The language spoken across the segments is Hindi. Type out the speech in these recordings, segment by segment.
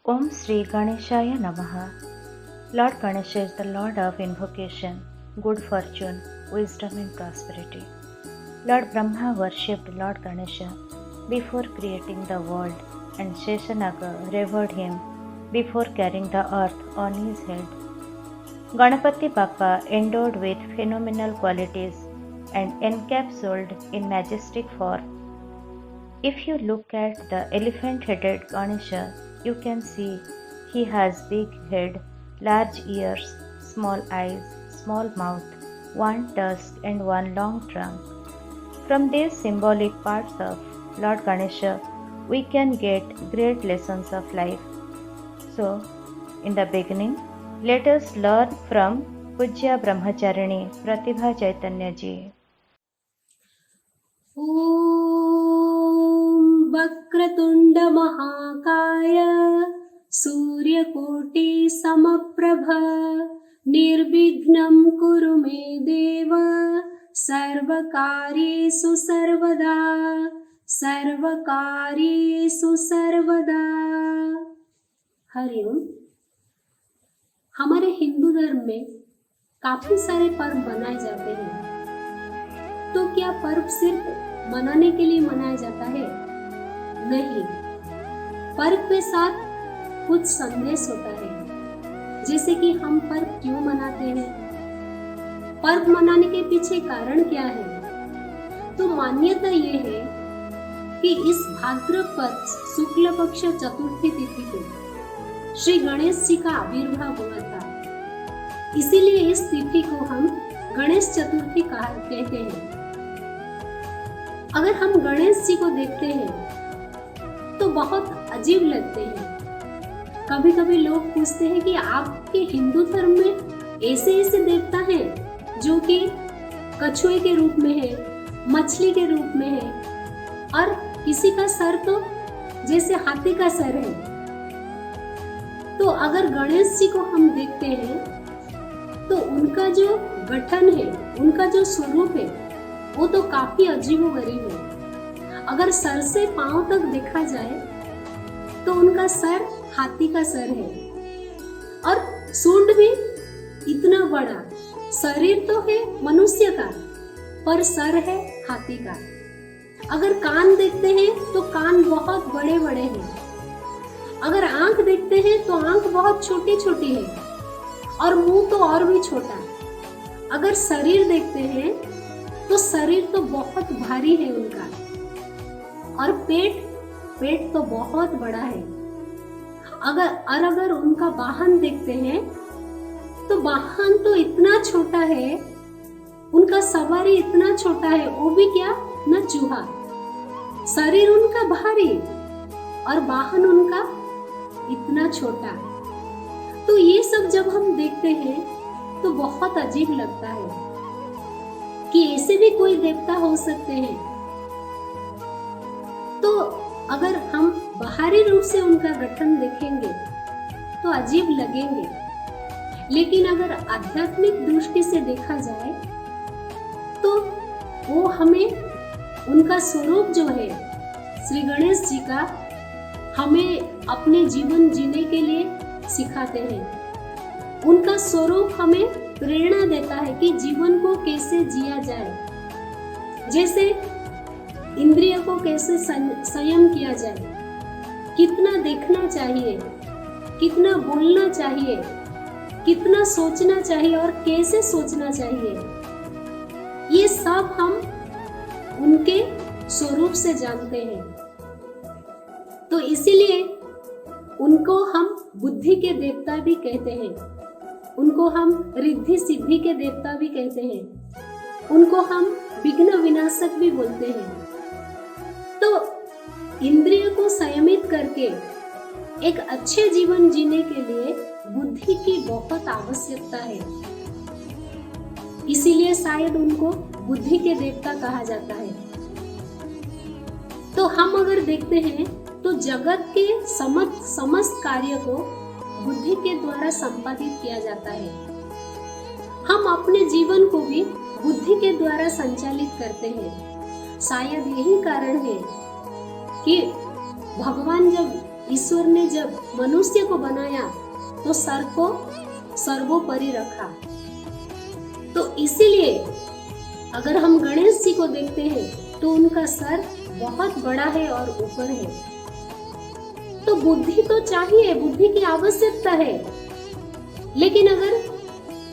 Om Sri Ganeshaya Namaha. Lord Ganesha is the Lord of invocation, good fortune, wisdom and prosperity. Lord Brahma worshipped Lord Ganesha before creating the world, and Sheshanaga revered him before carrying the earth on his head. Ganapati Bappa endowed with phenomenal qualities and encapsulated in majestic form. If you look at the elephant-headed Ganesha, you can see he has big head, large ears, small eyes, small mouth, one tusk and one long trunk. From these symbolic parts of Lord Ganesha, we can get great lessons of life. So, in the beginning, let us learn from Pujya Brahmacharini Pratibha Chaitanya Ji. ॐ वक्रतुण्ड महाकाय सूर्यकोटि समप्रभ निर्विघ्नं कुरु मे देव सर्वकार्येषु सर्वदा। हरिओम। हमारे हिंदू धर्म में काफी सारे पर्व मनाए जाते हैं। तो क्या पर्व सिर्फ मनाने के लिए मनाया जाता है? नहीं, पर्व के साथ कुछ संदेश होता है। जैसे कि हम पर्व क्यों मनाते हैं, पर्व मनाने के पीछे कारण क्या है। तो मान्यता ये है कि इस भाद्रपद शुक्ल पक्ष चतुर्थी तिथि को श्री गणेश जी का आविर्भाव हुआ था। इसीलिए इस तिथि को हम गणेश चतुर्थी कहते हैं। अगर हम गणेश जी को देखते हैं तो बहुत अजीब लगते हैं। कभी कभी लोग पूछते हैं कि आपके हिंदू धर्म में ऐसे देवता हैं जो कि कछुए के रूप में है, मछली के रूप में है, और किसी का सर तो जैसे हाथी का सर है। तो अगर गणेश जी को हम देखते हैं तो उनका जो गठन है, उनका जो स्वरूप है, वो तो काफी अजीबोगरीब है। अगर सर से पांव तक देखा जाए तो उनका सर हाथी का सर है, और सूंड भी इतना बड़ा। शरीर तो है मनुष्य का, पर सर है हाथी का। अगर कान देखते हैं तो कान बहुत बड़े बड़े हैं। अगर आंख देखते हैं तो आंख बहुत छोटी छोटी है, और मुंह तो और भी छोटा। अगर शरीर देखते हैं तो शरीर तो बहुत भारी है उनका, और पेट तो बहुत बड़ा है। अगर उनका वाहन देखते हैं तो वाहन तो इतना छोटा है, उनका सवारी इतना छोटा है, वो भी क्या न चूहा। शरीर उनका भारी और वाहन उनका इतना छोटा। तो ये सब जब हम देखते हैं तो बहुत अजीब लगता है कि ऐसे भी कोई देवता हो सकते हैं। तो अगर हम बाहरी रूप से उनका गठन देखेंगे तो अजीब लगेंगे, लेकिन अगर आध्यात्मिक दृष्टि से देखा जाए तो वो हमें उनका स्वरूप जो है श्री गणेश जी का, हमें अपने जीवन जीने के लिए सिखाते हैं। उनका स्वरूप हमें प्रेरणा देता है कि जीवन को कैसे जिया जाए, जैसे इंद्रिय को कैसे संयम किया जाए, कितना देखना चाहिए, कितना बोलना चाहिए, कितना सोचना चाहिए और कैसे सोचना चाहिए। ये सब हम उनके स्वरूप से जानते हैं। तो इसीलिए उनको हम बुद्धि के देवता भी कहते हैं, उनको हम रिद्धि सिद्धि के देवता भी कहते हैं, उनको हम विघ्न विनाशक भी बोलते हैं। तो इंद्रिय को संयमित करके एक अच्छे जीवन जीने के लिए बुद्धि की बहुत आवश्यकता है। इसीलिए शायद उनको बुद्धि के देवता कहा जाता है। तो हम अगर देखते हैं तो जगत के समस्त कार्य को बुद्धि के द्वारा संपादित किया जाता है। हम अपने जीवन को भी बुद्धि के द्वारा संचालित करते हैं। शायद यही कारण है कि भगवान जब ईश्वर ने जब मनुष्य को बनाया तो सर को सर्वोपरि रखा। तो इसीलिए अगर हम गणेश जी को देखते हैं तो उनका सर बहुत बड़ा है और ऊपर है। तो बुद्धि तो चाहिए, बुद्धि की आवश्यकता है, लेकिन अगर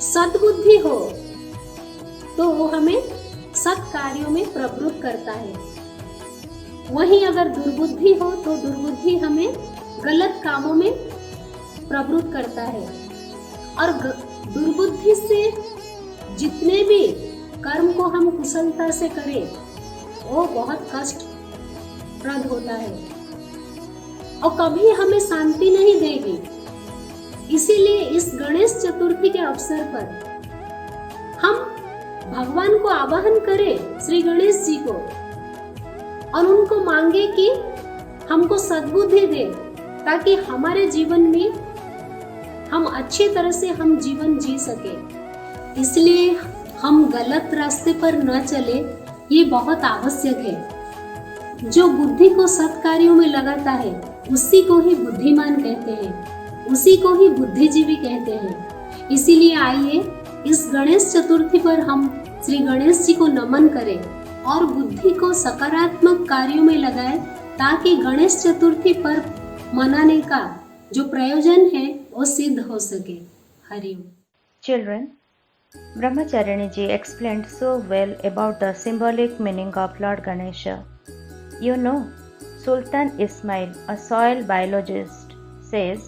सद्बुद्धि हो तो वो हमें सत् कार्यों में प्रवृत्त करता है। वहीं अगर दुर्बुद्धि हो तो दुर्बुद्धि हमें गलत कामों में प्रवृत्त करता है। और दुर्बुद्धि से जितने भी कर्म को हम कुशलता से करें वो बहुत कष्टप्रद होता है और कभी हमें शांति नहीं देगी। इसीलिए इस गणेश चतुर्थी के अवसर पर हम भगवान को आवाहन करें, श्री गणेश जी को, और उनको मांगे कि हमको सद्बुद्धि दे ताकि हमारे जीवन में हम अच्छी तरह से हम जीवन जी सके। इसलिए हम गलत रास्ते पर न चले, ये बहुत आवश्यक है। जो बुद्धि को सत्कार्यों में लगाता है उसी को ही बुद्धिमान कहते हैं, उसी को ही बुद्धिजीवी कहते हैं। इसीलिए आइए इस गणेश चतुर्थी पर हम श्री गणेश जी को नमन करें और बुद्धि को सकारात्मक कार्यों में लगाएं ताकि गणेश चतुर्थी पर मनाने का जो प्रयोजन है वो सिद्ध हो सके। Hariom. Children, Brahmacharini ji explained so well about the symbolic meaning of Lord Ganesha. You know, Sultan Ismail, a soil biologist, says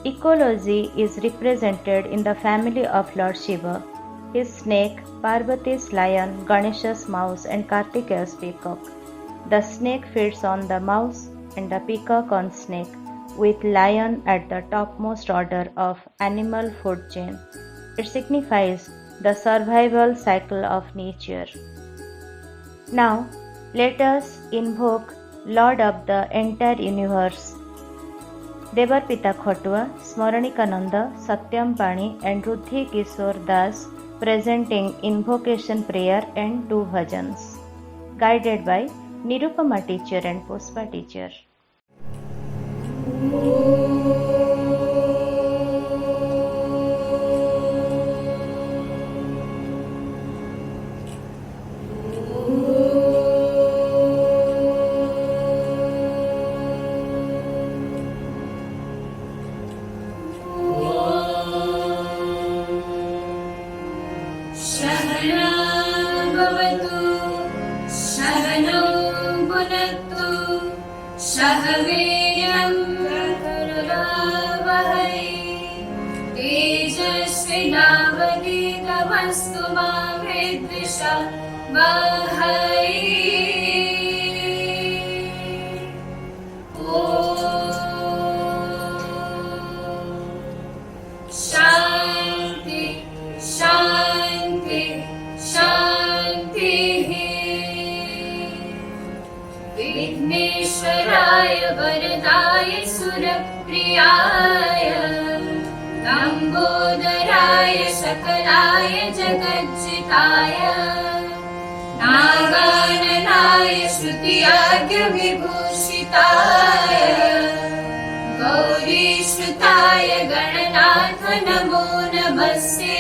ecology is represented in the family of Lord Shiva, his snake, Parvati's lion, Ganesha's mouse, and Kartikeya's peacock. The snake feeds on the mouse and the peacock on snake, with lion at the topmost order of animal food chain. It signifies the survival cycle of nature. Now, let us invoke Lord of the entire universe. Devarpita Khotua, Smranikananda, Satyam Pani, and Ruddhi Kishore Das presenting invocation prayer and 2 bhajans, guided by Nirupama teacher and Puspa teacher. विघ्नेश्वराय वरदाय सुरप्रियाय लम्बोदराय सकलाय जगज्जिताय नागाननाय श्रुतियाज्ञविभूषिताय गौरीश्रुताय गणनाथ नमो नमस्ते।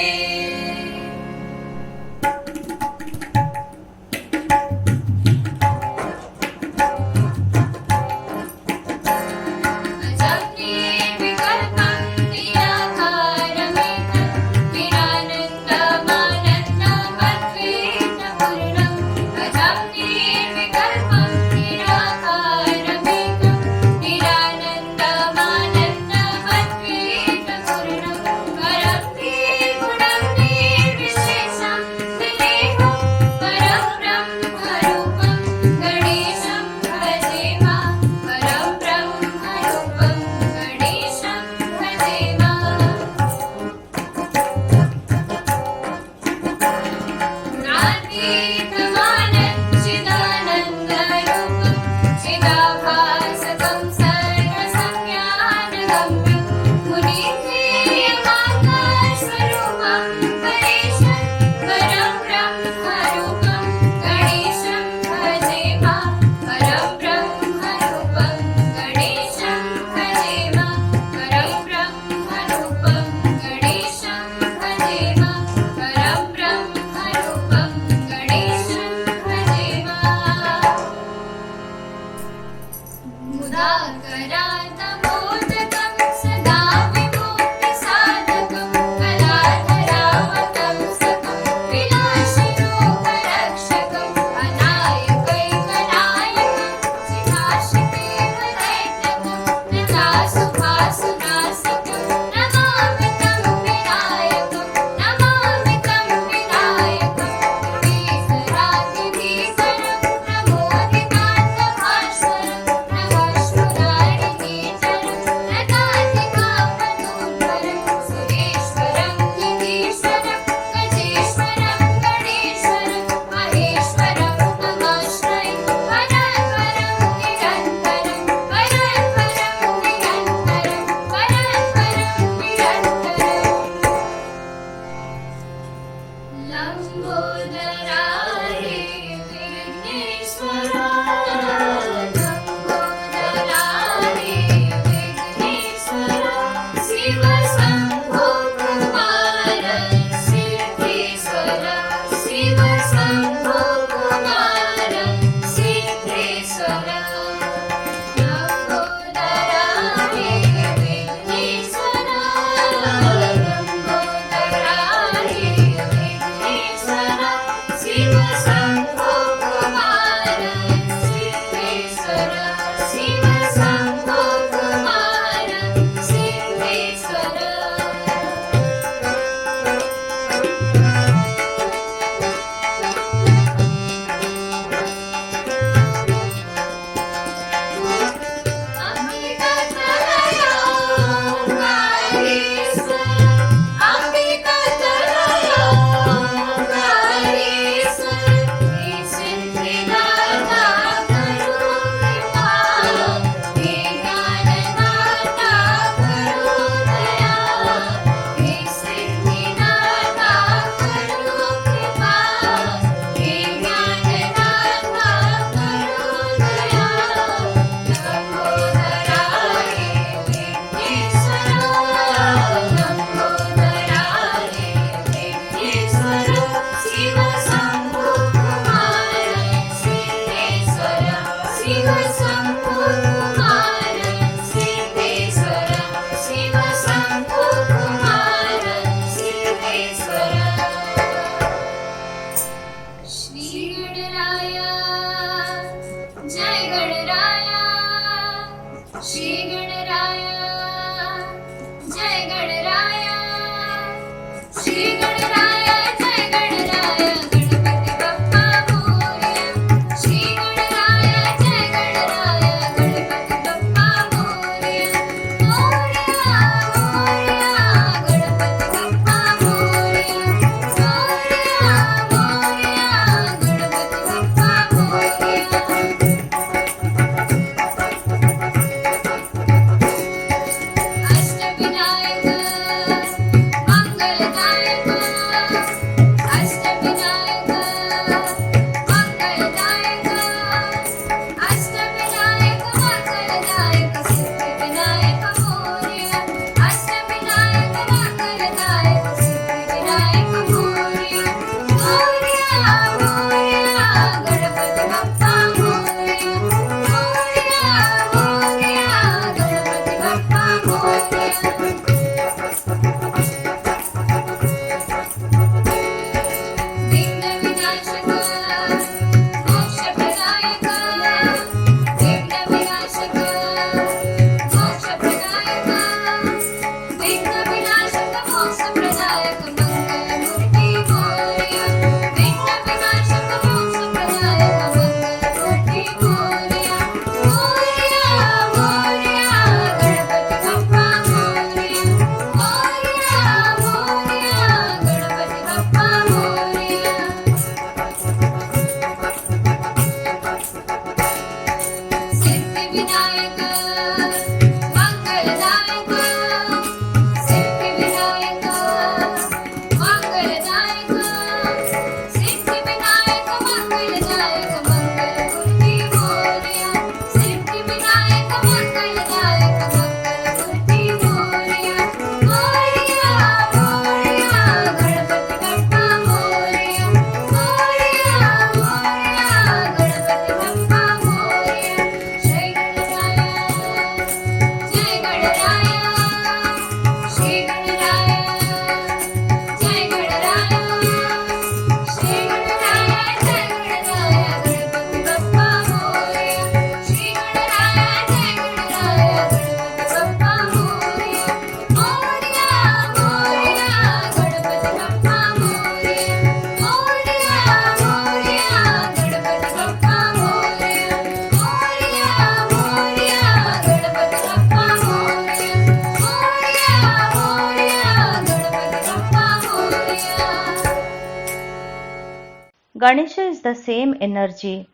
Ganesha is the same energy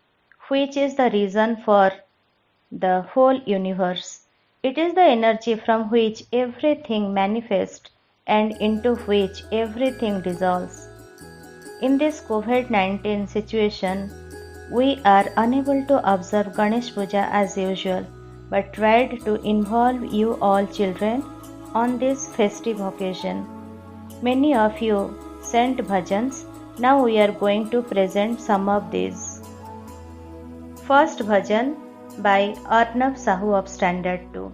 which is the reason for the whole universe. It is the energy from which everything manifests and into which everything dissolves. In this COVID-19 situation, we are unable to observe Ganesh Puja as usual, but tried to involve you all children on this festive occasion. Many of you sent bhajans. Now we are going to present some of these. First bhajan by Arnav Sahu of Standard 2.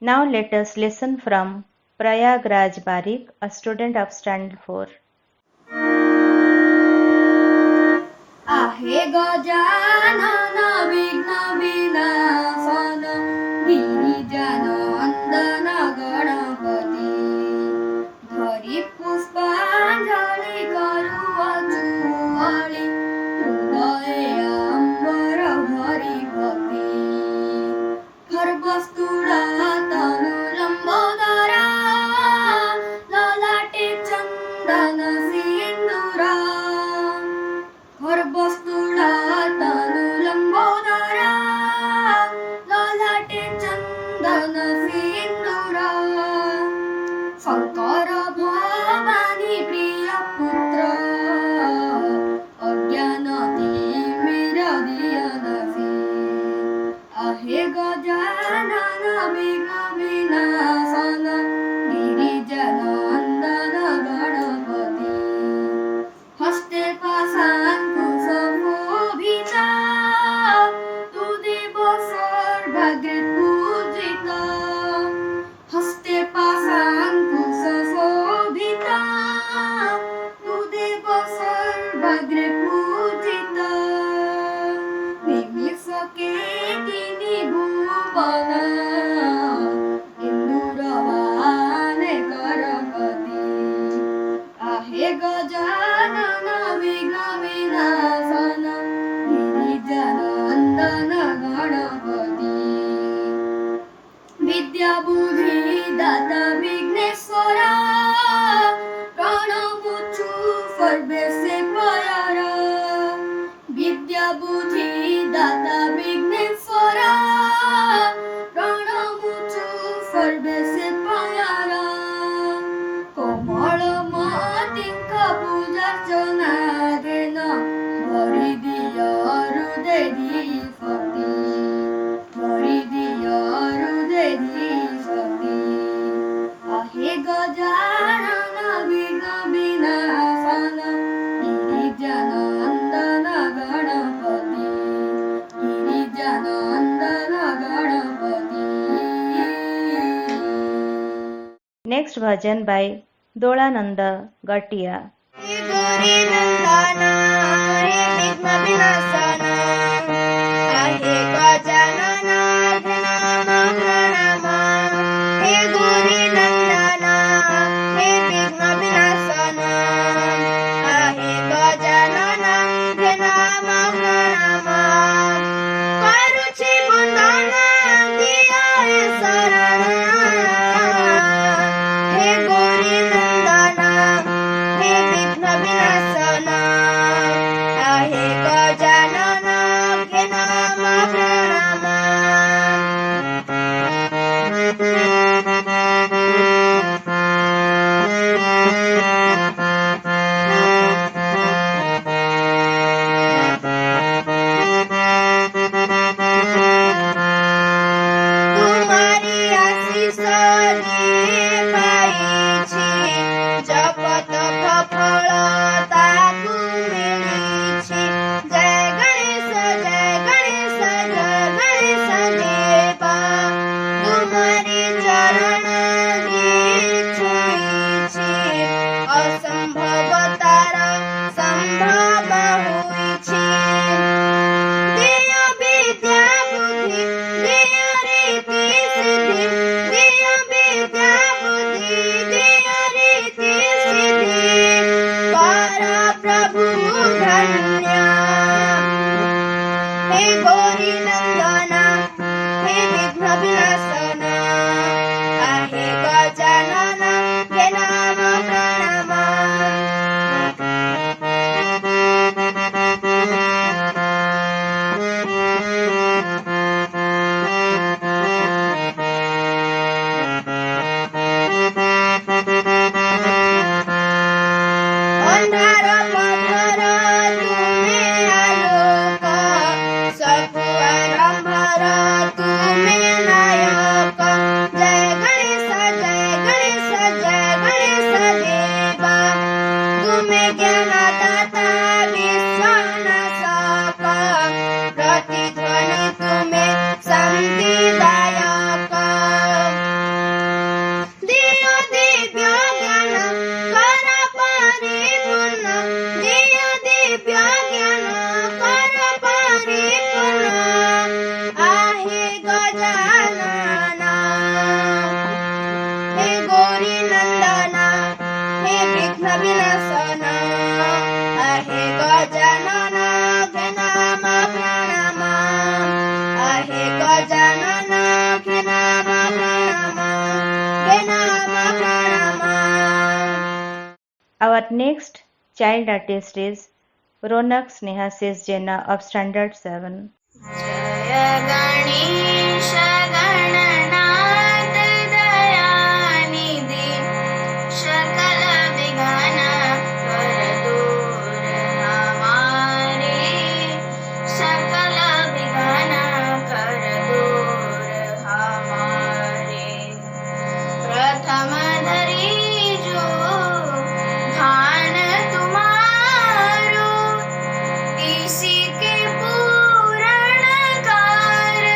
Now let us listen from Prayagraj Barik, a student of Standard 4. आहे गजानन विघ्न विनाशन गिरिजनन्दन गणपति धरि पुष्पाञ्जलि करुअछु बलि हृदये अम्बर भरि भक्ति खर्वस्तुला तनु लम्बोदरा ललाटे चन्दन सिन्दूरा खर्वस्तुला तनु लम्बोदरा ललाटे चन्दन सिन्दूरा शङ्कर भवानी प्रिय पुत्र अज्ञान तिमिरदियनसि आहे गजानन विघ्न विनाशन गिरिजनन्दन गणपति हस्ते पाशाङ्कुशोभिता तु देव सर्वग्रे पूजिता हस्ते पाशाङ्कुशोभिता तु देव सर्वग्रे पूजिता निमिषके तिनि भुवन इन्दुरवाने करपति आहे गजानन विघ्न विनाशन गिरिजनन्दन गणपति विद्या बुद्धि दाता विघ्नेश्वर प्रणमुछु सर्वेशे प्यार विद्या बुद्धि दाता विघ्नेश्वर प्रणमुछु सर्वेशे प्यार कोमल मातिंक पूजार्चना देन भरि दिय हृदय शक्ति भरि दिय हृदय शक्ति आहे गजानन विघ्न Vinashan गिरिजनन्दन Ganpati गिरिजनन्दन Ganpati next bhajan by Dolananda Gatia. हे गौरी नंदना हे विघ्न विनाशना आहे गजानना प्रणाम प्रणाम हे गौरी नंदना हे विघ्न विनाशना आहे गजानना प्रणाम प्रणाम करुछि वंदन दिया शरण हे गौरी नंदना हे विघ्न विनाशना आहे गजानना प्रणाम प्रणाम तुम्हारी आशीष पाइछि जपत फल ताकु मिलिछि जय गणेश जय गणेश देवा तुम्हारी चरण छुइछि असंभव तार संभव होइछि देय विद्या बुद्धि देय रीति सिद्धि देय विद्या बुद्धि देय रीति सिद्धि कर प्रभु धन्य हे गौरी नंदना हे विघ्न विनाशना आहे गजानना हे नाम प्रणाम अंधार पथर तुमे आलोक सबु आरंभर तुमे नायक जय गणेश देवा तुमे ज्ञानदाता विश्वनाशक प्रतिध्वनि तुमे शांतिदायक दिय दिव्य ज्ञान कर परिपूर्ण दिय दिव्य ज्ञान कर परिपूर्ण आहे गजानना हे गौरी नंदना हे विघ्न विनाशना आहे गजानना हे नाम प्रणाम आहे गजानना हे नाम प्रणाम हे नाम प्रणाम Our next child artist is Ronak Sneha Sesjena of Standard 7. जय गणेश गणनाथ दयानिधि सकल विघ्न कर दूर हमारे सकल विघ्न कर दूर हमारे प्रथम धरी जो ध्यान तुम्हारो इसी के पूर्ण कार्य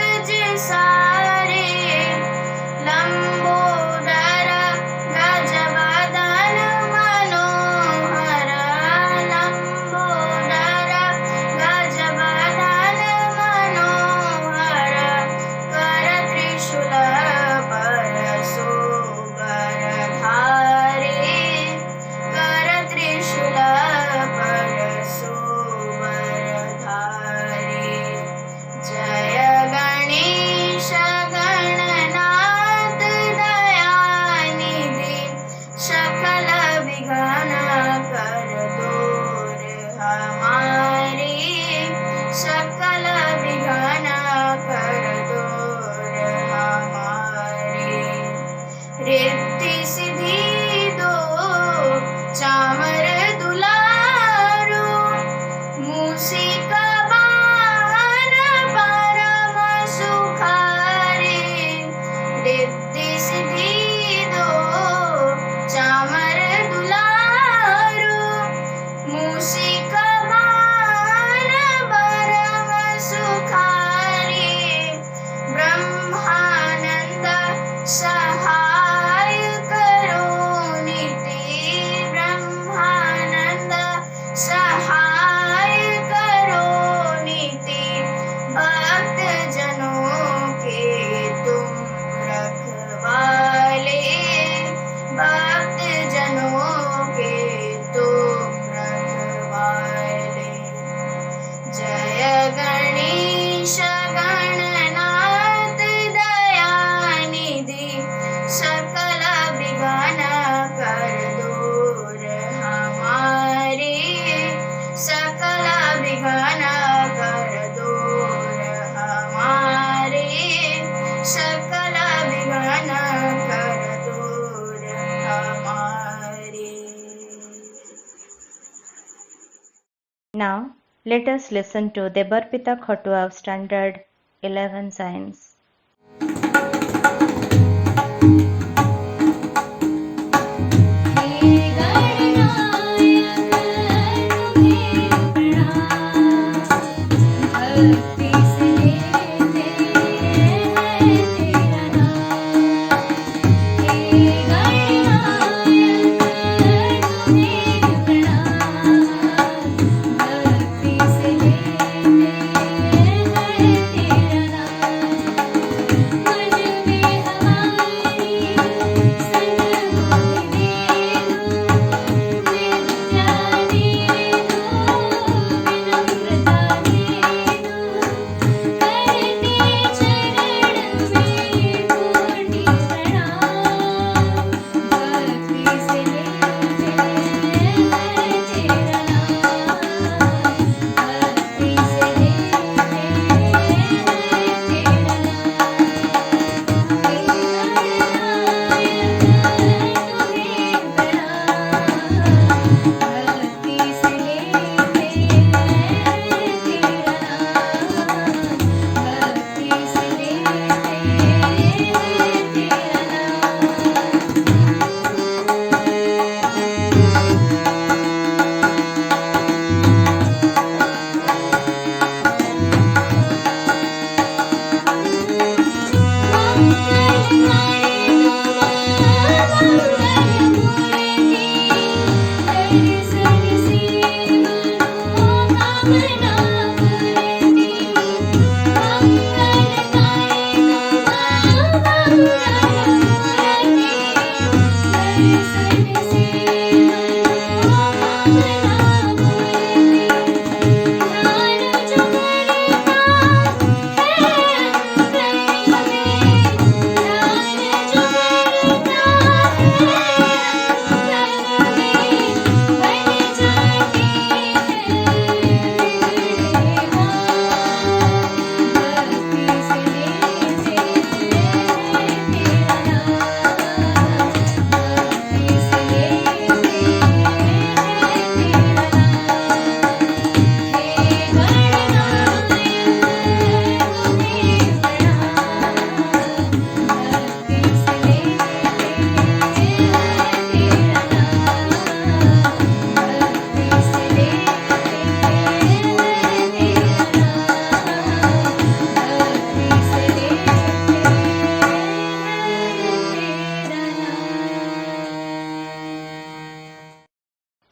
Now, let us listen to Debarpita Khotu of Standard 11 Science.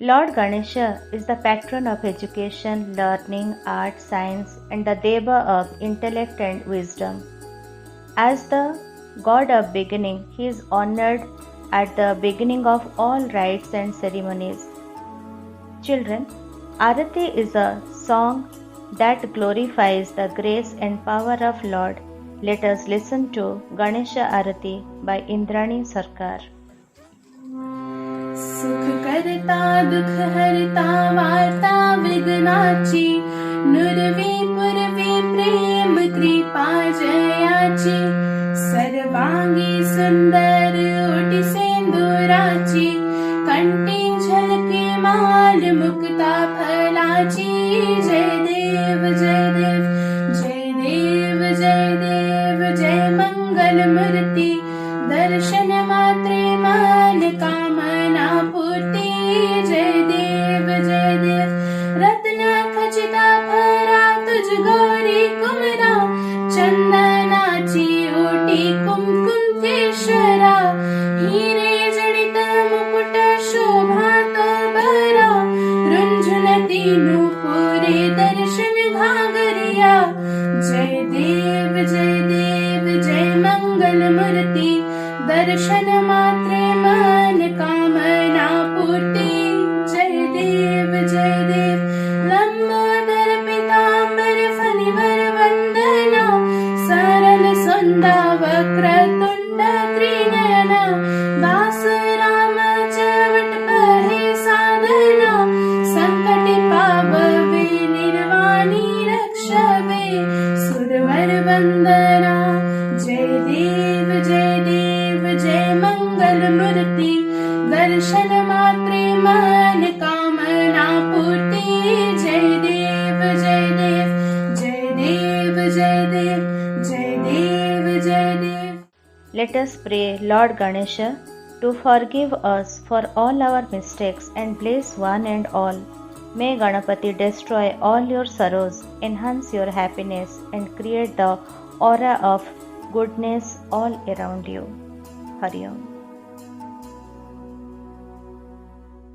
Lord Ganesha is the patron of education, learning, art, science, and the Deva of intellect and wisdom. As the god of beginning, he is honored at the beginning of all rites and ceremonies. Children, Arati is a song that glorifies the grace and power of Lord. Let us listen to Ganesha Arati by Indrani Sarkar. सुख करता दुख हरता वार्ता विघ्नाची नुरवी पुरवी प्रेम कृपा जयाची सर्वांगी सुंदर ओटी सिंदुराची कंठी झलके माल मुक्ता फलाची जय देव जय देव जय देव जय देव जय मंगल मूर्ति दर्शन मात्रे मन कामना पूर्ति जय देव रत्न खचिता फरा तुझ गौरी कुमरा चंदनाची ओटी कुमकुम केशरा हीरे जडित मुकुट शोभा तो बरा रुंझुन तीनु पुरे दर्शन घागरिया जय देव जय मंगल मूर्ति दर्शन मात्रे मन कामना पूर्ति जय देव लंबोदर पीतांबर फणिवर वंदना सरल सुंदा वक्र तुंड त्रिनयना दास राम चवट पहे साधना संकट पाववे निर्वाणी रक्षवे सुरवर वंदना जय देव जय मंगल मूर्ति Let us pray Lord Ganesha to forgive us for all our mistakes and bless one and all. May Ganapati destroy all your sorrows, enhance your happiness, and create the aura of goodness all around you. Hari Om.